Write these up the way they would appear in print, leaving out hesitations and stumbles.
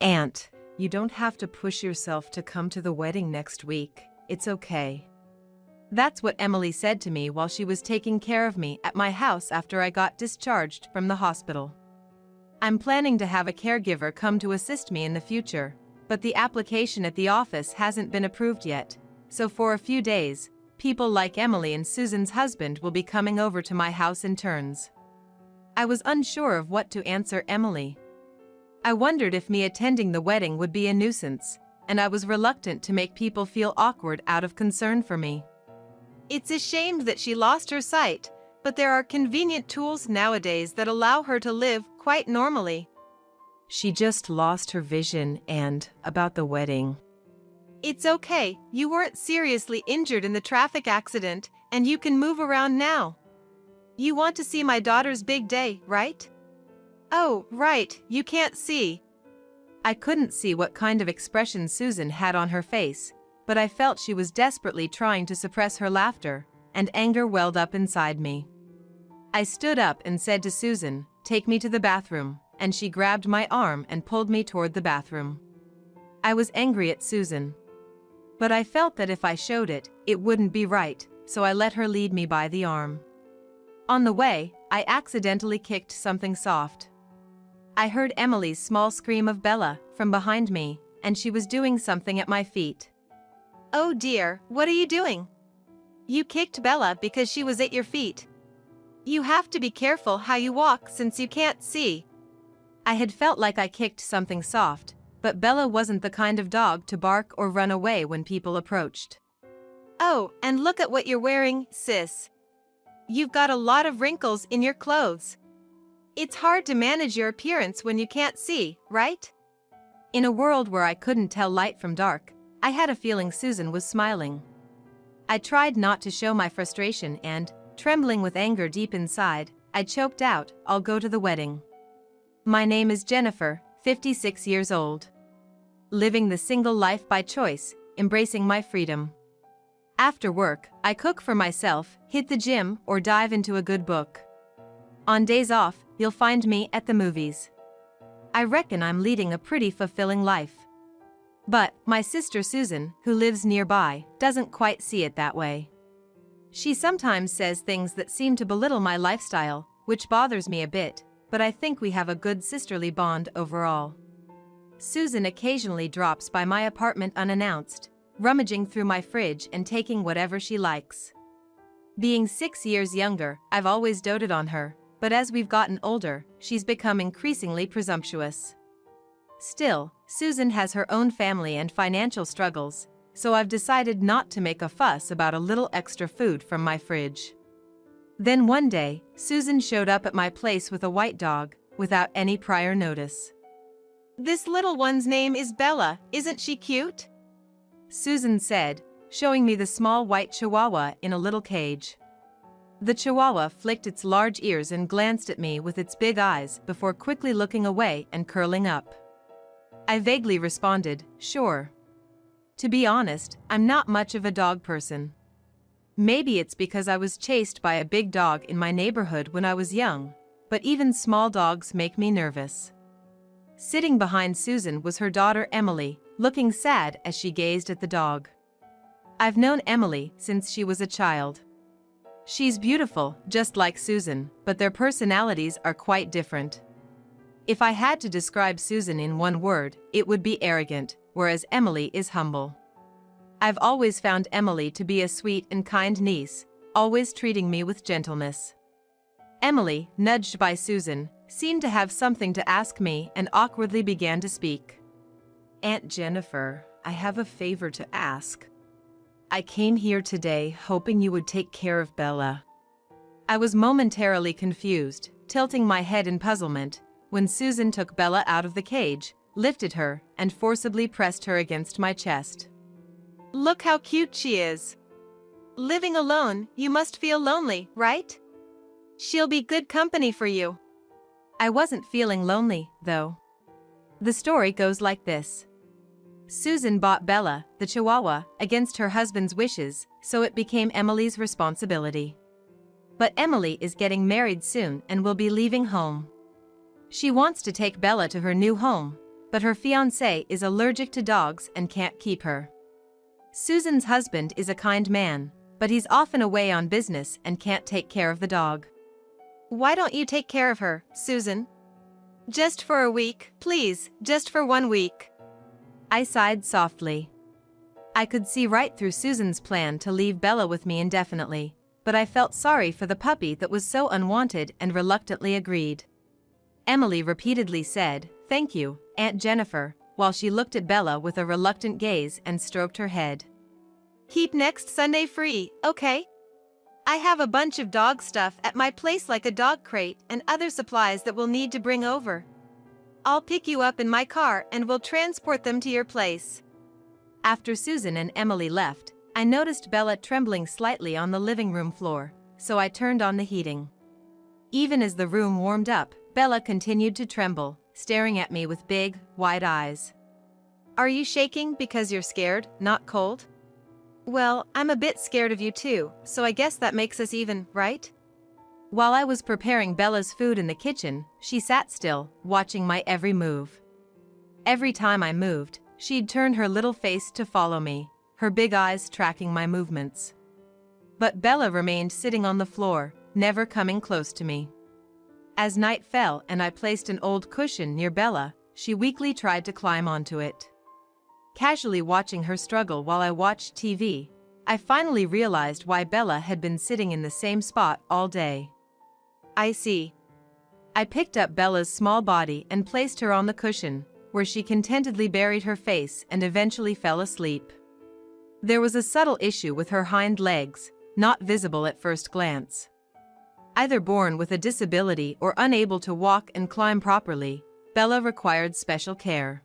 Aunt, you don't have to push yourself to come to the wedding next week. It's okay. That's what Emily said to me while she was taking care of me at my house after I got discharged from the hospital. I'm planning to have a caregiver come to assist me in the future, but the application at the office hasn't been approved yet, so for a few days, people like Emily and Susan's husband will be coming over to my house in turns. I was unsure of what to answer Emily. I wondered if me attending the wedding would be a nuisance, and I was reluctant to make people feel awkward out of concern for me. It's a shame that she lost her sight, but there are convenient tools nowadays that allow her to live quite normally. She just lost her vision and about the wedding. It's okay, you weren't seriously injured in the traffic accident, and you can move around now. You want to see my daughter's big day, right? Oh, right, you can't see. I couldn't see what kind of expression Susan had on her face, but I felt she was desperately trying to suppress her laughter, and anger welled up inside me. I stood up and said to Susan, "Take me to the bathroom," and she grabbed my arm and pulled me toward the bathroom. I was angry at Susan, but I felt that if I showed it, it wouldn't be right, so I let her lead me by the arm. On the way, I accidentally kicked something soft. I heard Emily's small scream of Bella from behind me, and she was doing something at my feet. Oh dear, what are you doing? You kicked Bella because she was at your feet. You have to be careful how you walk since you can't see. I had felt like I kicked something soft, but Bella wasn't the kind of dog to bark or run away when people approached. Oh, and look at what you're wearing, sis. You've got a lot of wrinkles in your clothes. It's hard to manage your appearance when you can't see, right? In a world where I couldn't tell light from dark, I had a feeling Susan was smiling. I tried not to show my frustration and, trembling with anger deep inside, I choked out, "I'll go to the wedding. My name is Jennifer, 56 years old. Living the single life by choice, embracing my freedom. After work, I cook for myself, hit the gym, or dive into a good book. On days off, you'll find me at the movies. I reckon I'm leading a pretty fulfilling life. But my sister Susan, who lives nearby, doesn't quite see it that way. She sometimes says things that seem to belittle my lifestyle, which bothers me a bit, but I think we have a good sisterly bond overall. Susan occasionally drops by my apartment unannounced, rummaging through my fridge and taking whatever she likes. Being 6 years younger, I've always doted on her, but as we've gotten older, she's become increasingly presumptuous. Still, Susan has her own family and financial struggles, so I've decided not to make a fuss about a little extra food from my fridge. Then one day, Susan showed up at my place with a white dog, without any prior notice. This little one's name is Bella, isn't she cute? Susan said, showing me the small white chihuahua in a little cage. The chihuahua flicked its large ears and glanced at me with its big eyes before quickly looking away and curling up. I vaguely responded, "Sure." To be honest, I'm not much of a dog person. Maybe it's because I was chased by a big dog in my neighborhood when I was young, but even small dogs make me nervous. Sitting behind Susan was her daughter Emily, looking sad as she gazed at the dog. I've known Emily since she was a child. She's beautiful, just like Susan, but their personalities are quite different. If I had to describe Susan in one word, it would be arrogant, whereas Emily is humble. I've always found Emily to be a sweet and kind niece, always treating me with gentleness. Emily, nudged by Susan, seemed to have something to ask me and awkwardly began to speak. "Aunt Jennifer, I have a favor to ask. I came here today hoping you would take care of Bella." I was momentarily confused, tilting my head in puzzlement, when Susan took Bella out of the cage, lifted her, and forcibly pressed her against my chest. Look how cute she is. Living alone, you must feel lonely, right? She'll be good company for you. I wasn't feeling lonely, though. The story goes like this. Susan bought Bella, the Chihuahua, against her husband's wishes, so it became Emily's responsibility. But Emily is getting married soon and will be leaving home. She wants to take Bella to her new home, but her fiancé is allergic to dogs and can't keep her. Susan's husband is a kind man, but he's often away on business and can't take care of the dog. Why don't you take care of her, Susan? Just for a week, please, just for 1 week. I sighed softly. I could see right through Susan's plan to leave Bella with me indefinitely, but I felt sorry for the puppy that was so unwanted and reluctantly agreed. Emily repeatedly said, "Thank you, Aunt Jennifer," while she looked at Bella with a reluctant gaze and stroked her head. Keep next Sunday free, okay? I have a bunch of dog stuff at my place like a dog crate and other supplies that we'll need to bring over. I'll pick you up in my car and we'll transport them to your place. After Susan and Emily left, I noticed Bella trembling slightly on the living room floor, so I turned on the heating. Even as the room warmed up, Bella continued to tremble, staring at me with big, wide eyes. Are you shaking because you're scared, not cold? Well, I'm a bit scared of you too, so I guess that makes us even, right? While I was preparing Bella's food in the kitchen, she sat still, watching my every move. Every time I moved, she'd turn her little face to follow me, her big eyes tracking my movements. But Bella remained sitting on the floor, never coming close to me. As night fell and I placed an old cushion near Bella, she weakly tried to climb onto it. Casually watching her struggle while I watched TV, I finally realized why Bella had been sitting in the same spot all day. I see. I picked up Bella's small body and placed her on the cushion, where she contentedly buried her face and eventually fell asleep. There was a subtle issue with her hind legs, not visible at first glance. Either born with a disability or unable to walk and climb properly, Bella required special care.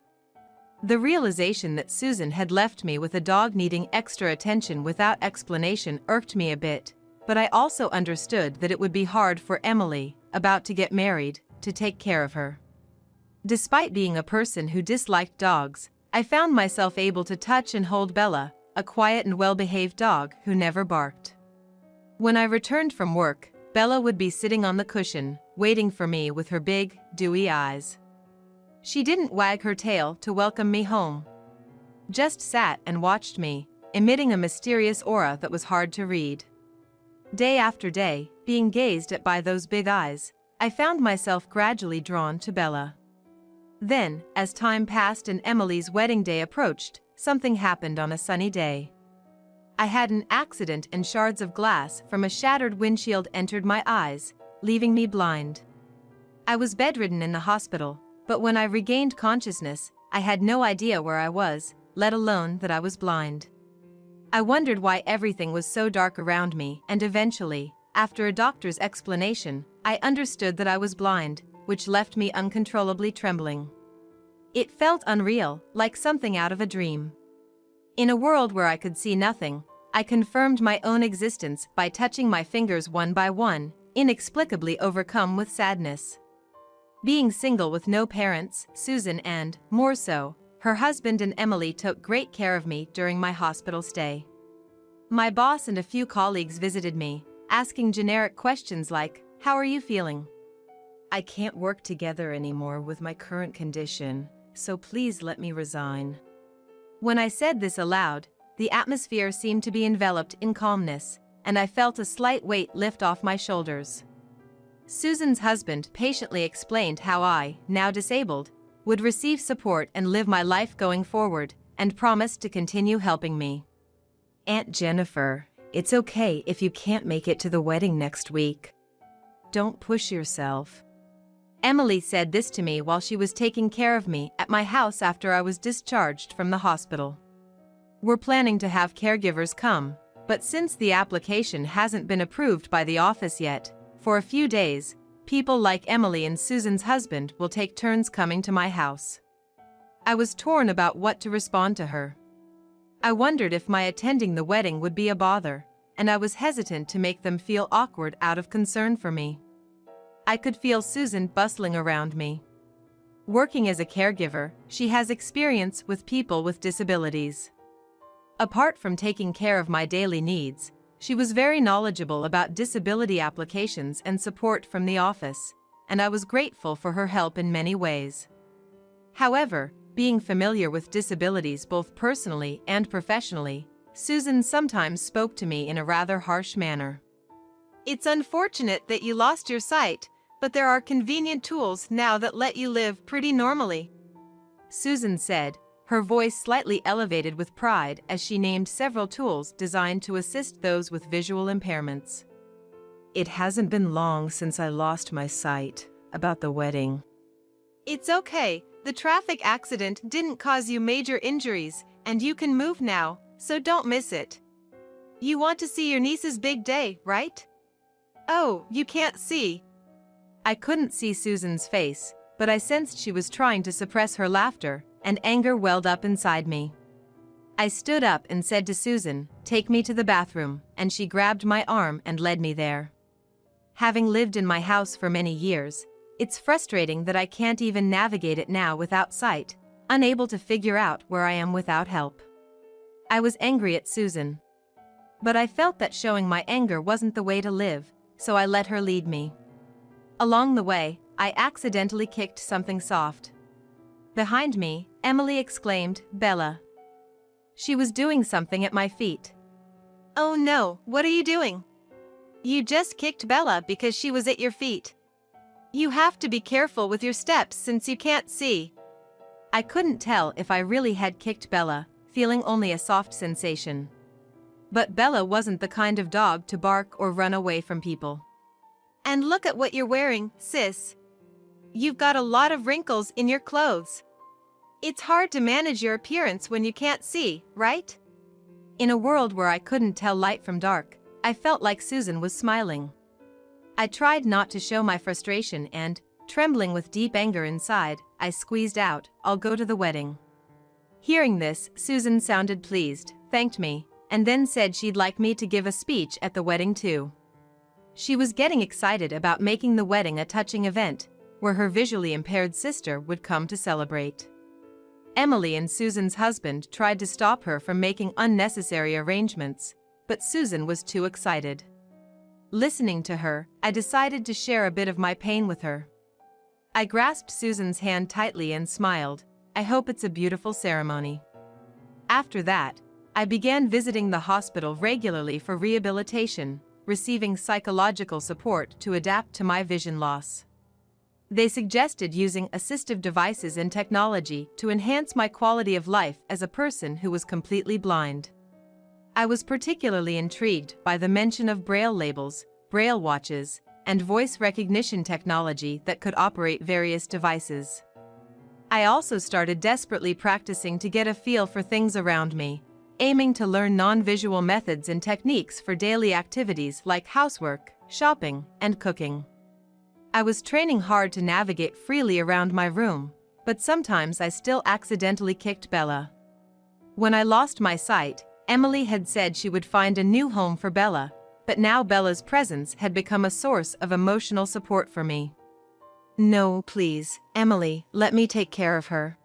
The realization that Susan had left me with a dog needing extra attention without explanation irked me a bit, but I also understood that it would be hard for Emily, about to get married, to take care of her. Despite being a person who disliked dogs, I found myself able to touch and hold Bella, a quiet and well-behaved dog who never barked. When I returned from work, Bella would be sitting on the cushion, waiting for me with her big, dewy eyes. She didn't wag her tail to welcome me home. Just sat and watched me, emitting a mysterious aura that was hard to read. Day after day, being gazed at by those big eyes, I found myself gradually drawn to Bella. Then, as time passed and Emily's wedding day approached, something happened on a sunny day. I had an accident and shards of glass from a shattered windshield entered my eyes, leaving me blind. I was bedridden in the hospital, but when I regained consciousness, I had no idea where I was, let alone that I was blind. I wondered why everything was so dark around me, and eventually, after a doctor's explanation, I understood that I was blind, which left me uncontrollably trembling. It felt unreal, like something out of a dream. In a world where I could see nothing, I confirmed my own existence by touching my fingers one by one, inexplicably overcome with sadness. Being single with no parents, Susan and, more so, her husband and Emily took great care of me during my hospital stay. My boss and a few colleagues visited me, asking generic questions like, "How are you feeling?" "I can't work together anymore with my current condition, so please let me resign." When I said this aloud, the atmosphere seemed to be enveloped in calmness, and I felt a slight weight lift off my shoulders. Susan's husband patiently explained how I, now disabled, would receive support and live my life going forward, and promised to continue helping me. "Aunt Jennifer, it's okay if you can't make it to the wedding next week. Don't push yourself." Emily said this to me while she was taking care of me at my house after I was discharged from the hospital. We're planning to have caregivers come, but since the application hasn't been approved by the office yet, for a few days, people like Emily and Susan's husband will take turns coming to my house. I was torn about what to respond to her. I wondered if my attending the wedding would be a bother, and I was hesitant to make them feel awkward out of concern for me. I could feel Susan bustling around me. Working as a caregiver, she has experience with people with disabilities. Apart from taking care of my daily needs, she was very knowledgeable about disability applications and support from the office, and I was grateful for her help in many ways. However, being familiar with disabilities both personally and professionally, Susan sometimes spoke to me in a rather harsh manner. "It's unfortunate that you lost your sight, but there are convenient tools now that let you live pretty normally," Susan said, her voice slightly elevated with pride as she named several tools designed to assist those with visual impairments. "It hasn't been long since I lost my sight. About the wedding." "It's okay. The traffic accident didn't cause you major injuries, and you can move now, so don't miss it. You want to see your niece's big day, right?" "Oh, you can't see." I couldn't see Susan's face, but I sensed she was trying to suppress her laughter, and anger welled up inside me. I stood up and said to Susan, "Take me to the bathroom," and she grabbed my arm and led me there. Having lived in my house for many years, it's frustrating that I can't even navigate it now without sight, unable to figure out where I am without help. I was angry at Susan. But I felt that showing my anger wasn't the way to live, so I let her lead me. Along the way, I accidentally kicked something soft. Behind me, Emily exclaimed, "Bella." She was doing something at my feet. "Oh no, what are you doing?" "You just kicked Bella because she was at your feet. You have to be careful with your steps since you can't see." I couldn't tell if I really had kicked Bella, feeling only a soft sensation. But Bella wasn't the kind of dog to bark or run away from people. "And look at what you're wearing, sis. You've got a lot of wrinkles in your clothes. It's hard to manage your appearance when you can't see, right?" In a world where I couldn't tell light from dark, I felt like Susan was smiling. I tried not to show my frustration and, trembling with deep anger inside, I squeezed out, "I'll go to the wedding." Hearing this, Susan sounded pleased, thanked me, and then said she'd like me to give a speech at the wedding too. She was getting excited about making the wedding a touching event, where her visually impaired sister would come to celebrate. Emily and Susan's husband tried to stop her from making unnecessary arrangements, but Susan was too excited. Listening to her, I decided to share a bit of my pain with her. I grasped Susan's hand tightly and smiled. "I hope it's a beautiful ceremony." After that, I began visiting the hospital regularly for rehabilitation, receiving psychological support to adapt to my vision loss. They suggested using assistive devices and technology to enhance my quality of life as a person who was completely blind. I was particularly intrigued by the mention of braille labels, braille watches, and voice recognition technology that could operate various devices. I also started desperately practicing to get a feel for things around me, aiming to learn non-visual methods and techniques for daily activities like housework, shopping, and cooking. I was training hard to navigate freely around my room, but sometimes I still accidentally kicked Bella. When I lost my sight, Emily had said she would find a new home for Bella, but now Bella's presence had become a source of emotional support for me. "No, please, Emily, let me take care of her."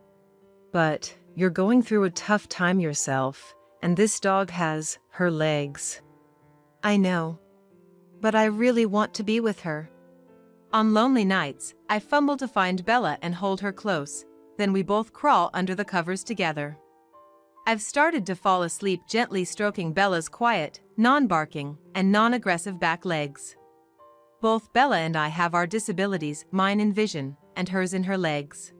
"But you're going through a tough time yourself, and this dog has her legs." "I know. But I really want to be with her." On lonely nights, I fumble to find Bella and hold her close, then we both crawl under the covers together. I've started to fall asleep gently stroking Bella's quiet, non-barking, and non-aggressive back legs. Both Bella and I have our disabilities, mine in vision, and hers in her legs.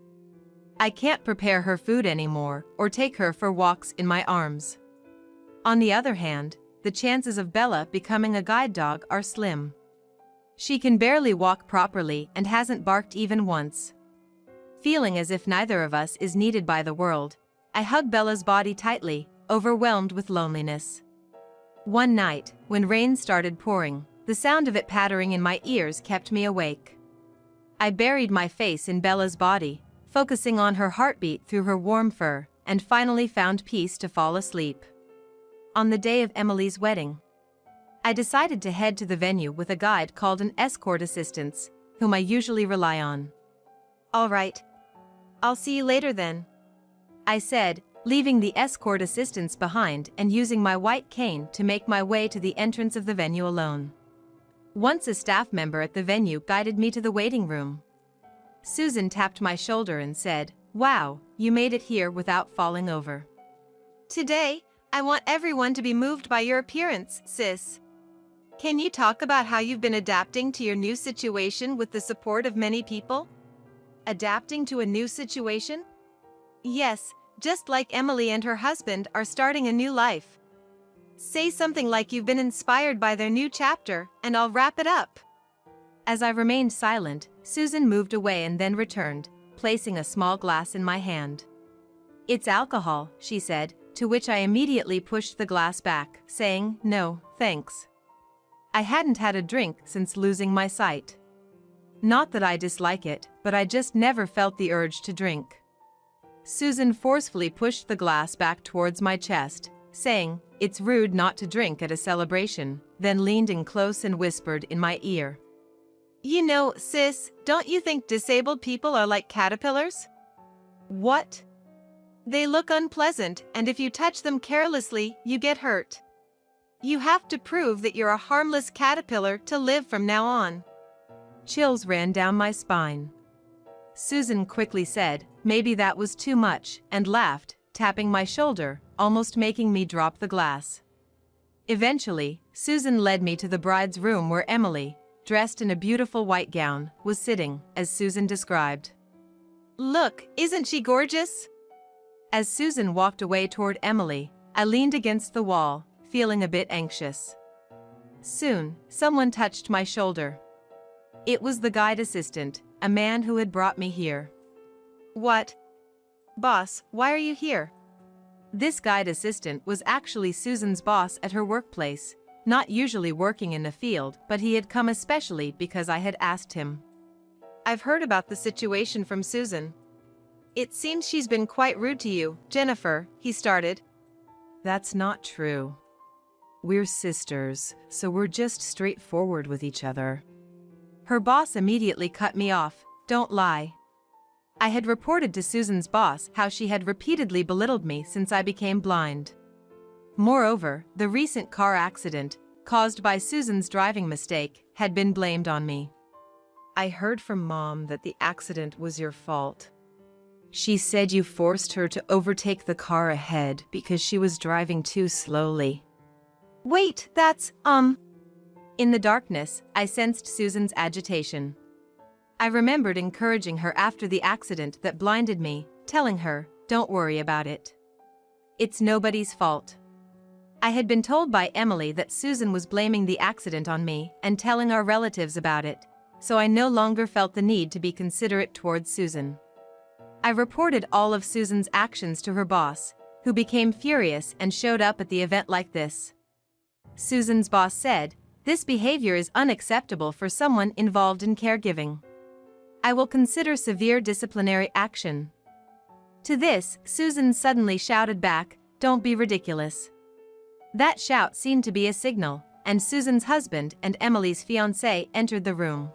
I can't prepare her food anymore or take her for walks in my arms. On the other hand, the chances of Bella becoming a guide dog are slim. She can barely walk properly and hasn't barked even once. Feeling as if neither of us is needed by the world, I hug Bella's body tightly, overwhelmed with loneliness. One night, when rain started pouring, the sound of it pattering in my ears kept me awake. I buried my face in Bella's body, focusing on her heartbeat through her warm fur, and finally found peace to fall asleep. On the day of Emily's wedding, I decided to head to the venue with a guide called an escort assistant, whom I usually rely on. "All right. I'll see you later then," I said, leaving the escort assistants behind and using my white cane to make my way to the entrance of the venue alone. Once a staff member at the venue guided me to the waiting room. Susan tapped my shoulder and said, Wow, you made it here without falling over. Today, I want everyone to be moved by your appearance, sis. Can you talk about how you've been adapting to your new situation with the support of many people? Adapting to a new situation? Yes, just like Emily and her husband are starting a new life. Say something like you've been inspired by their new chapter, and I'll wrap it up. As I remained silent, Susan moved away and then returned, placing a small glass in my hand. It's alcohol, she said, to which I immediately pushed the glass back, saying, no, thanks. I hadn't had a drink since losing my sight. Not that I dislike it, but I just never felt the urge to drink. Susan forcefully pushed the glass back towards my chest, saying, it's rude not to drink at a celebration, then leaned in close and whispered in my ear. You know, sis, don't you think disabled people are like caterpillars? What? They look unpleasant, and if you touch them carelessly, you get hurt. You have to prove that you're a harmless caterpillar to live from now on. Chills ran down my spine. Susan quickly said, maybe that was too much, and laughed, tapping my shoulder, almost making me drop the glass. Eventually, Susan led me to the bride's room where Emily, dressed in a beautiful white gown, was sitting, as Susan described. Look, isn't she gorgeous? As Susan walked away toward Emily, I leaned against the wall, feeling a bit anxious. Soon, someone touched my shoulder. It was the guide assistant, a man who had brought me here. What? Boss, why are you here? This guide assistant was actually Susan's boss at her workplace, not usually working in the field, but he had come especially because I had asked him. I've heard about the situation from Susan. It seems she's been quite rude to you, Jennifer, he started. That's not true. We're sisters, so we're just straightforward with each other. Her boss immediately cut me off, don't lie. I had reported to Susan's boss how she had repeatedly belittled me since I became blind. Moreover, the recent car accident, caused by Susan's driving mistake, had been blamed on me. I heard from Mom that the accident was your fault. She said you forced her to overtake the car ahead because she was driving too slowly. Wait, that's, In the darkness, I sensed Susan's agitation. I remembered encouraging her after the accident that blinded me, telling her, don't worry about it. It's nobody's fault. I had been told by Emily that Susan was blaming the accident on me and telling our relatives about it, so I no longer felt the need to be considerate towards Susan. I reported all of Susan's actions to her boss, who became furious and showed up at the event like this. Susan's boss said, this behavior is unacceptable for someone involved in caregiving. I will consider severe disciplinary action. To this, Susan suddenly shouted back, don't be ridiculous. That shout seemed to be a signal, and Susan's husband and Emily's fiancé entered the room.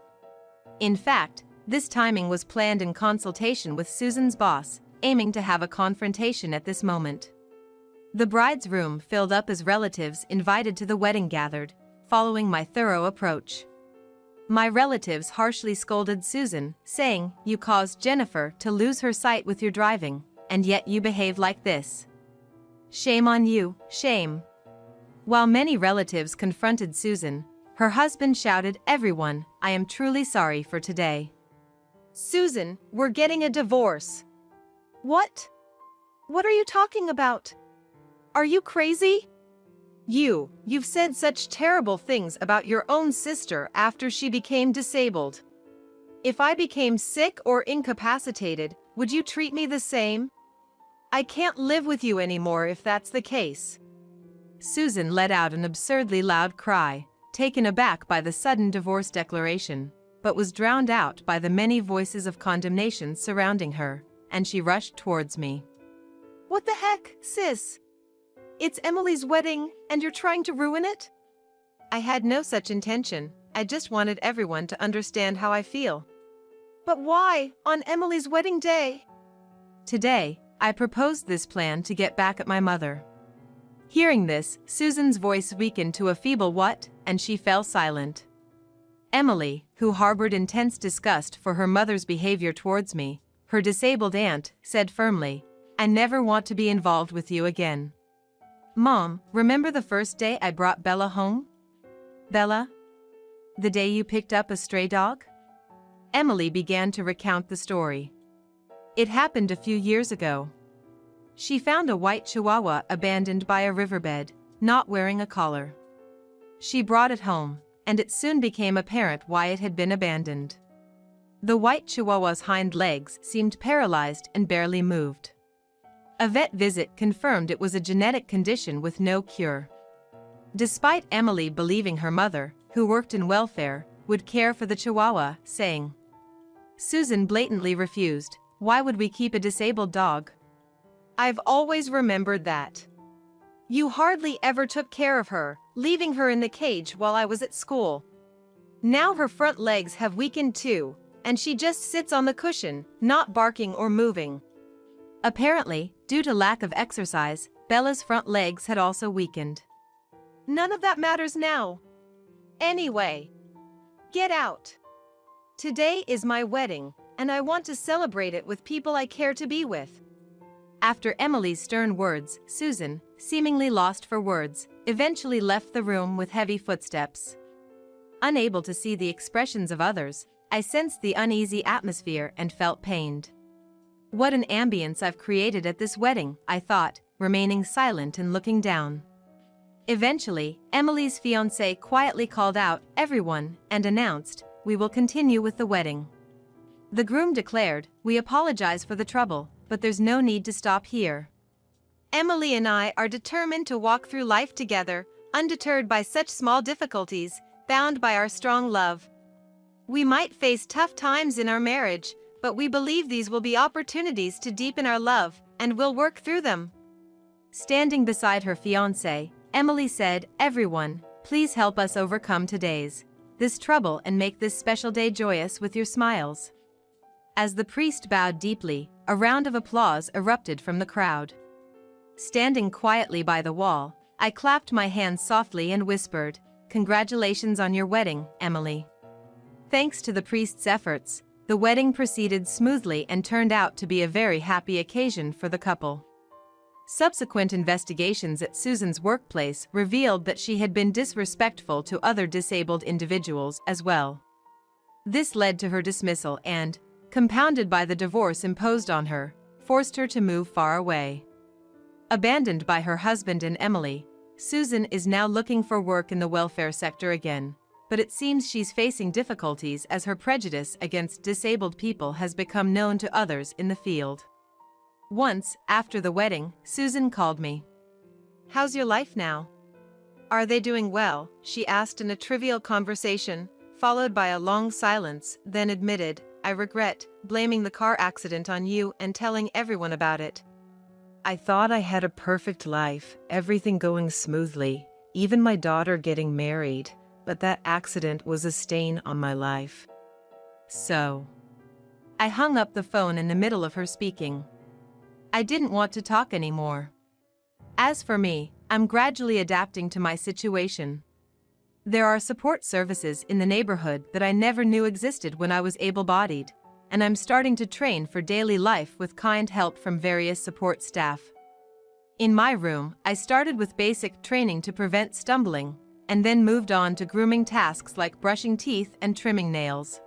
In fact, this timing was planned in consultation with Susan's boss, aiming to have a confrontation at this moment. The bride's room filled up as relatives invited to the wedding gathered, following my thorough approach. My relatives harshly scolded Susan, saying, you caused Jennifer to lose her sight with your driving, and yet you behave like this. Shame on you, shame. While many relatives confronted Susan, her husband shouted, everyone, I am truly sorry for today. Susan, we're getting a divorce. What? What are you talking about? Are you crazy? You've said such terrible things about your own sister after she became disabled. If I became sick or incapacitated, would you treat me the same? I can't live with you anymore if that's the case. Susan let out an absurdly loud cry, taken aback by the sudden divorce declaration, but was drowned out by the many voices of condemnation surrounding her, and she rushed towards me. What the heck, sis? It's Emily's wedding, and you're trying to ruin it? I had no such intention, I just wanted everyone to understand how I feel. But why, on Emily's wedding day? Today, I proposed this plan to get back at my mother. Hearing this, Susan's voice weakened to a feeble what, and she fell silent. Emily, who harbored intense disgust for her mother's behavior towards me, her disabled aunt said firmly, "I never want to be involved with you again." "Mom, remember the first day I brought Bella home?" "Bella? The day you picked up a stray dog?" Emily began to recount the story. "It happened a few years ago. She found a white Chihuahua abandoned by a riverbed, not wearing a collar. She brought it home, and it soon became apparent why it had been abandoned. The white Chihuahua's hind legs seemed paralyzed and barely moved. A vet visit confirmed it was a genetic condition with no cure. Despite Emily believing her mother, who worked in welfare, would care for the Chihuahua, saying, Susan blatantly refused, "Why would we keep a disabled dog? I've always remembered that. You hardly ever took care of her, leaving her in the cage while I was at school. Now her front legs have weakened too, and she just sits on the cushion, not barking or moving." Apparently, due to lack of exercise, Bella's front legs had also weakened. "None of that matters now. Anyway, get out. Today is my wedding, and I want to celebrate it with people I care to be with." After Emily's stern words, Susan, seemingly lost for words, eventually left the room with heavy footsteps. Unable to see the expressions of others, I sensed the uneasy atmosphere and felt pained. What an ambience I've created at this wedding, I thought, remaining silent and looking down. Eventually, Emily's fiancé quietly called out, "Everyone," and announced, "We will continue with the wedding." The groom declared, "We apologize for the trouble, but there's no need to stop here. Emily and I are determined to walk through life together, undeterred by such small difficulties, bound by our strong love. We might face tough times in our marriage, but we believe these will be opportunities to deepen our love, and we'll work through them." Standing beside her fiancé, Emily said, "Everyone, please help us overcome this trouble and make this special day joyous with your smiles." As the priest bowed deeply, a round of applause erupted from the crowd. Standing quietly by the wall, I clapped my hands softly and whispered, "Congratulations on your wedding, Emily." Thanks to the priest's efforts, the wedding proceeded smoothly and turned out to be a very happy occasion for the couple. Subsequent investigations at Susan's workplace revealed that she had been disrespectful to other disabled individuals as well. This led to her dismissal and, compounded by the divorce imposed on her, forced her to move far away. Abandoned by her husband and Emily, Susan is now looking for work in the welfare sector again, but it seems she's facing difficulties as her prejudice against disabled people has become known to others in the field. Once, after the wedding, Susan called me. "How's your life now? Are they doing well?" she asked in a trivial conversation, followed by a long silence, then admitted, "I regret blaming the car accident on you and telling everyone about it. I thought I had a perfect life, everything going smoothly, even my daughter getting married, but that accident was a stain on my life. So." I hung up the phone in the middle of her speaking. I didn't want to talk anymore. As for me, I'm gradually adapting to my situation. There are support services in the neighborhood that I never knew existed when I was able-bodied, and I'm starting to train for daily life with kind help from various support staff. In my room, I started with basic training to prevent stumbling, and then moved on to grooming tasks like brushing teeth and trimming nails.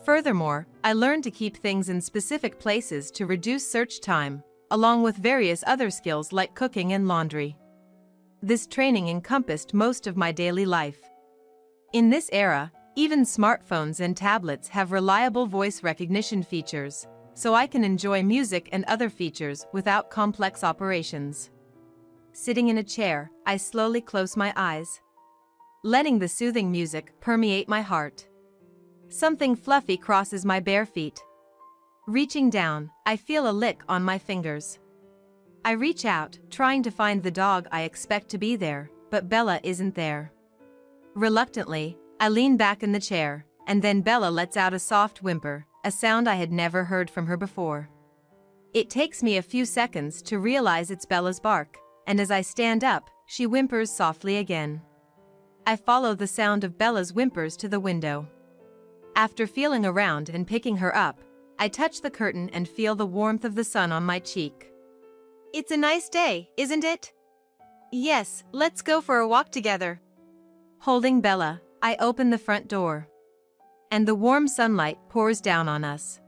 Furthermore, I learned to keep things in specific places to reduce search time, along with various other skills like cooking and laundry. This training encompassed most of my daily life. In this era, even smartphones and tablets have reliable voice recognition features, so I can enjoy music and other features without complex operations. Sitting in a chair, I slowly close my eyes, letting the soothing music permeate my heart. Something fluffy crosses my bare feet. Reaching down, I feel a lick on my fingers. I reach out, trying to find the dog I expect to be there, but Bella isn't there. Reluctantly, I lean back in the chair, and then Bella lets out a soft whimper, a sound I had never heard from her before. It takes me a few seconds to realize it's Bella's bark, and as I stand up, she whimpers softly again. I follow the sound of Bella's whimpers to the window. After feeling around and picking her up, I touch the curtain and feel the warmth of the sun on my cheek. It's a nice day, isn't it? Yes, let's go for a walk together. Holding Bella, I open the front door. And the warm sunlight pours down on us.